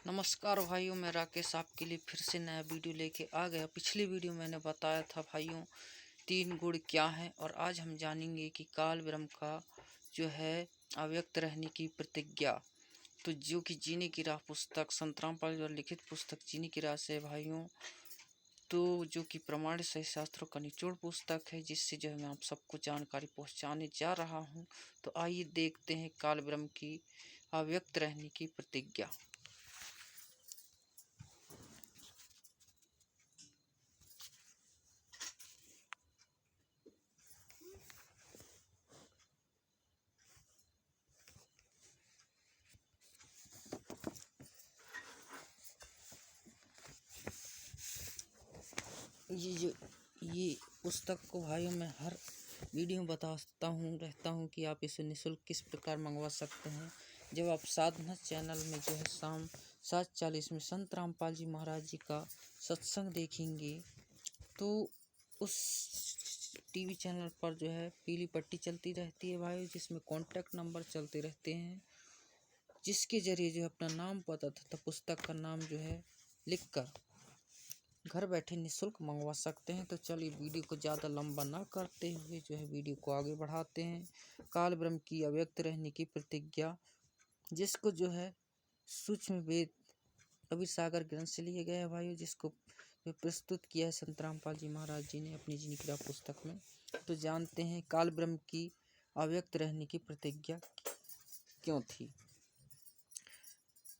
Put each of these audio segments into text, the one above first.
नमस्कार भाइयों, मैं राकेश आपके लिए फिर से नया वीडियो लेके आ गया। पिछली वीडियो मैंने बताया था भाइयों 3 गुण क्या हैं, और आज हम जानेंगे कि काल ब्रह्म का जो है अव्यक्त रहने की प्रतिज्ञा, तो जो कि जीने की राह पुस्तक संत रामपाल द्वारा लिखित पुस्तक जीने की राह से भाइयों, तो जो कि प्रमाणित सही शास्त्रों का निचोड़ पुस्तक है, जिससे जो है मैं आप सबको जानकारी पहुंचाने जा रहा हूं। तो आइए देखते हैं काल ब्रह्म की अव्यक्त रहने की प्रतिज्ञा। ये पुस्तक को भाइयों मैं हर वीडियो में बताता हूँ कि आप इसे निःशुल्क किस प्रकार मंगवा सकते हैं। जब आप साधना चैनल में जो है शाम 7:40 में संत रामपाल जी महाराज जी का सत्संग देखेंगे, तो उस टीवी चैनल पर जो है पीली पट्टी चलती रहती है भाई, जिसमें कॉन्टैक्ट नंबर चलते रहते हैं, जिसके जरिए जो है अपना नाम पता तथा पुस्तक का नाम जो है लिखकर घर बैठे निःशुल्क मंगवा सकते हैं। तो चलिए वीडियो को ज़्यादा लंबा ना करते हुए जो है वीडियो को आगे बढ़ाते हैं। काल ब्रह्म की अव्यक्त रहने की प्रतिज्ञा, जिसको जो है सूक्ष्म वेद कबीर सागर ग्रंथ से लिए गए हैं भाइयों, जिसको प्रस्तुत किया है संत रामपाल जी महाराज जी ने अपनी जीवन की पुस्तक में। तो जानते हैं काल ब्रह्म की अव्यक्त रहने की प्रतिज्ञा क्यों थी।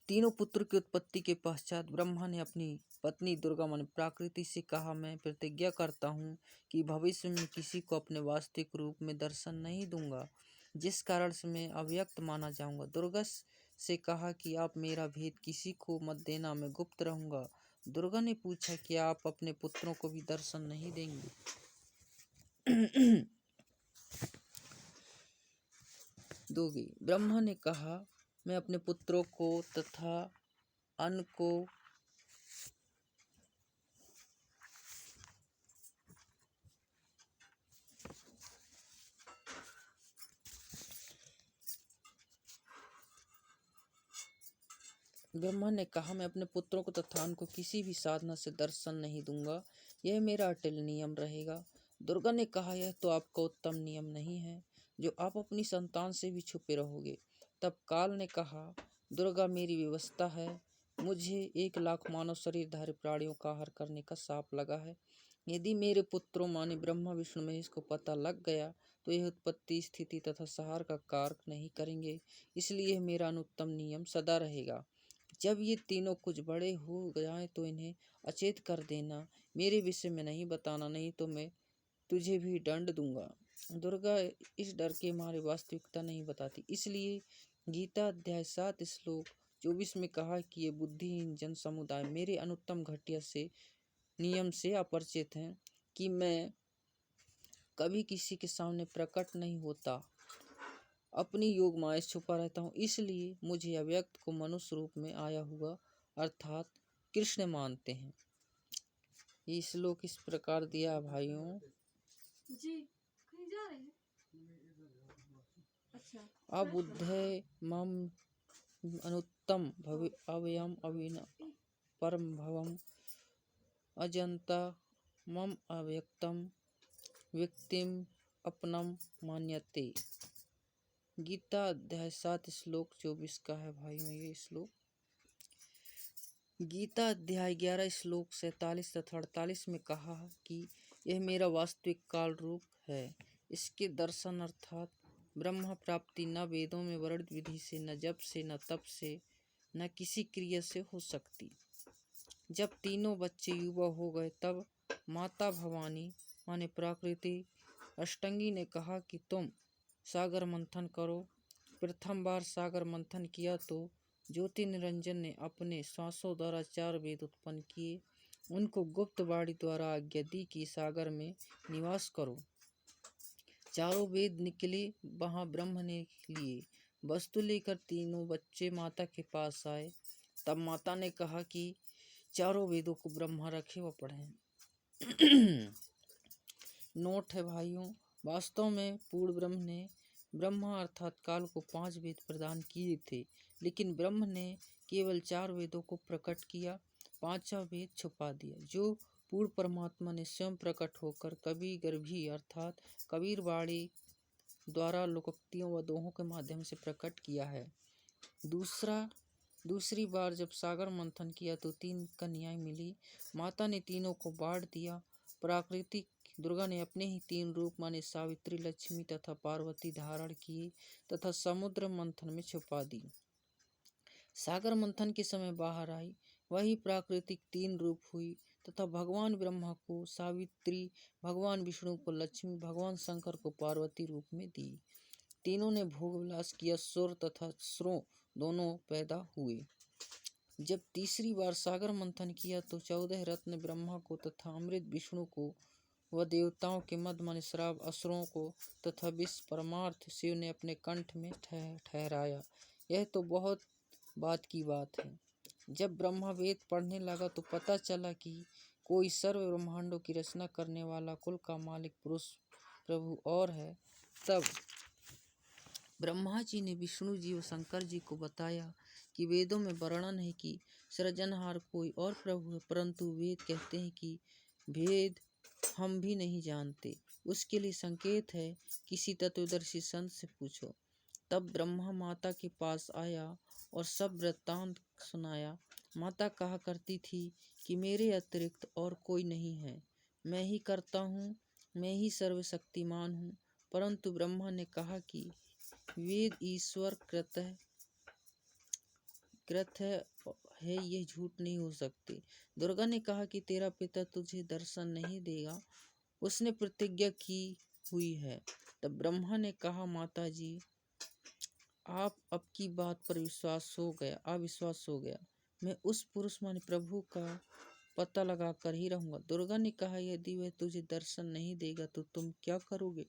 तीनों पुत्र की उत्पत्ति के पश्चात ब्रह्मा ने अपनी पत्नी दुर्गा मन प्राकृति से कहा, मैं प्रतिज्ञा करता हूँ कि भविष्य में किसी को अपने वास्तविक रूप में दर्शन नहीं दूंगा, जिस कारण से मैं अव्यक्त माना जाऊंगा। दुर्गा से कहा कि आप मेरा भेद किसी को मत देना, मैं गुप्त रहूंगा। दुर्गा ने पूछा कि आप अपने पुत्रों को भी दर्शन नहीं देंगे। दोगे। ब्रह्मा ने कहा, मैं अपने पुत्रों को तथा अन्न को ब्रह्मा ने कहा, मैं अपने पुत्रों को तथा अन्न को किसी भी साधना से दर्शन नहीं दूंगा, यह मेरा अटल नियम रहेगा। दुर्गा ने कहा, यह तो आपका उत्तम नियम नहीं है, जो आप अपनी संतान से भी छुपे रहोगे। तब काल ने कहा, दुर्गा मेरी व्यवस्था है, मुझे 1,00,000 मानव शरीरधारी प्राणियों का आहार करने का शाप लगा है। यदि मेरे पुत्रों माने ब्रह्मा विष्णु महेश को पता लग गया, तो यह उत्पत्ति स्थिति तथा संहार का कार्य नहीं करेंगे, इसलिए मेरा अनुत्तम नियम सदा रहेगा। जब ये तीनों कुछ बड़े हो जाएं तो इन्हें अचेत कर देना, मेरे विषय में नहीं बताना, नहीं तो मैं तुझे भी दंड दूंगा। दुर्गा इस डर के मारे वास्तविकता नहीं बताती, इसलिए गीता अध्याय 7 श्लोक 24 में कहा कि ये बुद्धिहीन जन समुदाय मेरे अनुत्तम घटिया से नियम से अपरिचित हैं कि मैं कभी किसी के सामने प्रकट नहीं होता, अपनी योग माया छुपा रहता हूँ, इसलिए मुझे अव्यक्त को मनुष्य रूप में आया हुआ अर्थात कृष्ण मानते हैं। ये श्लोक इस प्रकार दिया भाइयों जी। कहीं जा रहे हैं? अच्छा। अबुद्धे मम अनुत्तम अवयम अविन परम भवम अजंता मम अव्यक्तम व्यक्तिम अपनम मान्यते। गीता अध्याय 7 श्लोक 24 का है भाइयों ये श्लोक। गीता अध्याय 11 श्लोक 47 तथा 48 में कहा कि यह मेरा वास्तविक काल रूप है। इसके दर्शन अर्थात ब्रह्म प्राप्ति न वेदों में वर्णित विधि से, न जप से, न तप से, न किसी क्रिया से हो सकती। जब तीनों बच्चे युवा हो गए, तब माता भवानी माने प्रकृति अष्टंगी ने कहा कि तुम सागर मंथन करो। प्रथम बार सागर मंथन किया तो ज्योति निरंजन ने अपने श्वासों द्वारा 4 वेद उत्पन्न किए, उनको गुप्त वाणी द्वारा आज्ञा दी कि सागर में निवास करो। चारों वेद निकले, वहां ब्रह्म ने लिए वस्तु लेकर तीनों बच्चे माता के पास आए। तब माता ने कहा कि चारों वेदों को ब्रह्मा रखे व पढ़ें। नोट है भाइयों, वास्तव में पूर्ण ब्रह्म ने ब्रह्मा अर्थात काल को 5 वेद प्रदान किए थे, लेकिन ब्रह्म ने केवल 4 वेदों को प्रकट किया, 5वां वेद छुपा दिया, जो पूर्ण परमात्मा ने स्वयं प्रकट होकर कवि गर्भी अर्थात कबीर वाणी द्वारा लोकोक्तियों व दोहों के माध्यम से प्रकट किया है। दूसरी बार जब सागर मंथन किया तो 3 कन्याएं मिली। माता ने तीनों को बांट दिया। प्राकृतिक दुर्गा ने अपने ही 3 रूप माने सावित्री, लक्ष्मी तथा पार्वती धारण किए तथा समुद्र मंथन में छुपा दी। सागर मंथन के समय बाहर आई, वही प्राकृतिक 3 रूप हुई तथा भगवान ब्रह्मा को सावित्री, भगवान विष्णु को लक्ष्मी, भगवान शंकर को पार्वती रूप में दी। तीनों ने भोग विलास किया, सुर तथा असुर दोनों पैदा हुए। जब तीसरी बार सागर मंथन किया तो 14 रत्न ब्रह्मा को तथा अमृत विष्णु को व देवताओं के मद माने श्राप असुरों को तथा विष परमार्थ शिव ने अपने कंठ में ठहराया। यह तो बहुत बात की बात है। जब ब्रह्मा वेद पढ़ने लगा तो पता चला कि कोई सर्व ब्रह्मांडों की रचना करने वाला कुल का मालिक पुरुष प्रभु और है। तब ब्रह्मा जी ने विष्णु जी व शंकर जी को बताया कि वेदों में वर्णन है कि सृजनहार कोई और प्रभु है, परंतु वेद कहते हैं कि भेद हम भी नहीं जानते, उसके लिए संकेत है, किसी तत्वदर्शी संत से पूछो। तब ब्रह्मा माता के पास आया और सब वृत्तांत सुनाया। माता कहा करती थी कि मेरे अतिरिक्त और कोई नहीं है, मैं ही करता हूँ, मैं ही सर्वशक्तिमान हूँ। परंतु ब्रह्मा ने कहा कि वेद ईश्वर कृत है, ये झूठ नहीं हो सकते। दुर्गा ने कहा कि तेरा पिता तुझे दर्शन नहीं देगा, उसने प्रतिज्ञा की हुई है। तब ब्रह्मा ने कहा, माता जी आप अब की बात पर अविश्वास हो गया, मैं उस पुरुष माने प्रभु का पता लगा कर ही रहूंगा। दुर्गा ने कहा, यदि वह तुझे दर्शन नहीं देगा तो तुम क्या करोगे?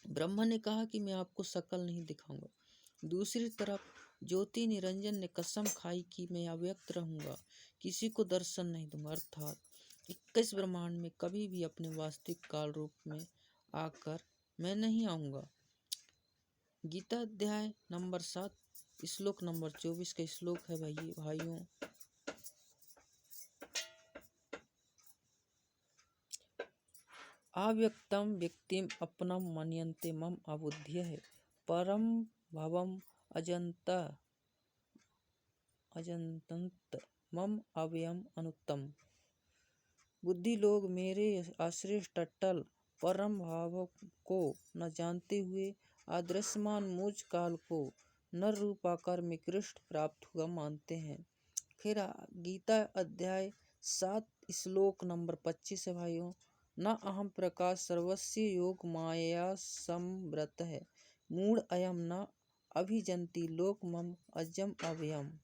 ब्रह्मा ने कहा कि मैं आपको शकल नहीं दिखाऊंगा। दूसरी तरफ ज्योति निरंजन ने कसम खाई कि मैं अव्यक्त रहूंगा, किसी को दर्शन नहीं दूंगा, अर्थात 21 ब्रह्मांड में कभी भी अपने वास्तविक काल रूप में आकर मैं नहीं आऊंगा। गीता अध्याय नंबर 7 श्लोक नंबर 24 का श्लोक है भाइयों। अव्यक्तम व्यक्तिम अपनम मन्यन्ते मम अबुद्धयः परम भवम अजन्तंत मम अव्ययम अनुत्तम। बुद्धि लोग मेरे अश्रेष्ठ अटल परम भाव को न जानते हुए अदृश्यमान मुझ काल को नर रूप आकार में कृष्ण प्राप्त हुआ मानते हैं। फिर गीता अध्याय 7 श्लोक नंबर 25 है भाइयों। न अहम प्रकाश सर्वस्य योग माया संवृतः मूढ़ अयम न अभिजन्ति लोक मम अजम अव्ययम।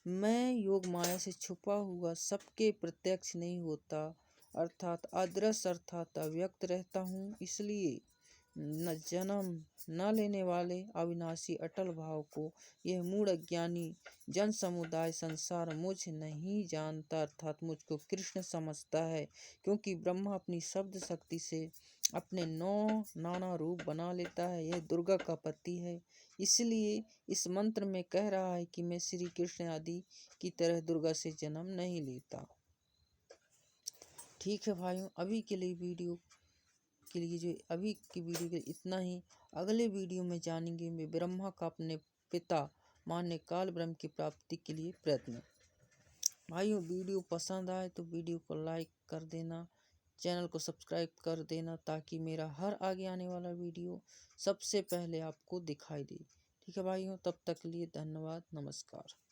मैं योग माया से छुपा हुआ सबके प्रत्यक्ष नहीं होता, अर्थात अदृश्य अर्थात अव्यक्त रहता हूँ, इसलिए न जन्म न लेने वाले अविनाशी अटल भाव को यह मूढ़ अज्ञानी जन समुदाय संसार मुझ नहीं जानता, अर्थात मुझको कृष्ण समझता है। क्योंकि ब्रह्मा अपनी शब्द शक्ति से अपने 9 नाना रूप बना लेता है, यह दुर्गा का पति है। इसलिए इस मंत्र में कह रहा है कि मैं श्री कृष्ण आदि की तरह दुर्गा से जन्म नहीं लेता। ठीक है भाइयों, अभी के लिए इतना ही। अगले वीडियो में जानेंगे मैं ब्रह्मा का अपने पिता माने काल ब्रह्म की प्राप्ति के लिए प्रयत्न। भाइयों, वीडियो पसंद आए तो वीडियो को लाइक कर देना, चैनल को सब्सक्राइब कर देना, ताकि मेरा हर आगे आने वाला वीडियो सबसे पहले आपको दिखाई दे। ठीक है भाइयों, तब तक के लिए धन्यवाद, नमस्कार।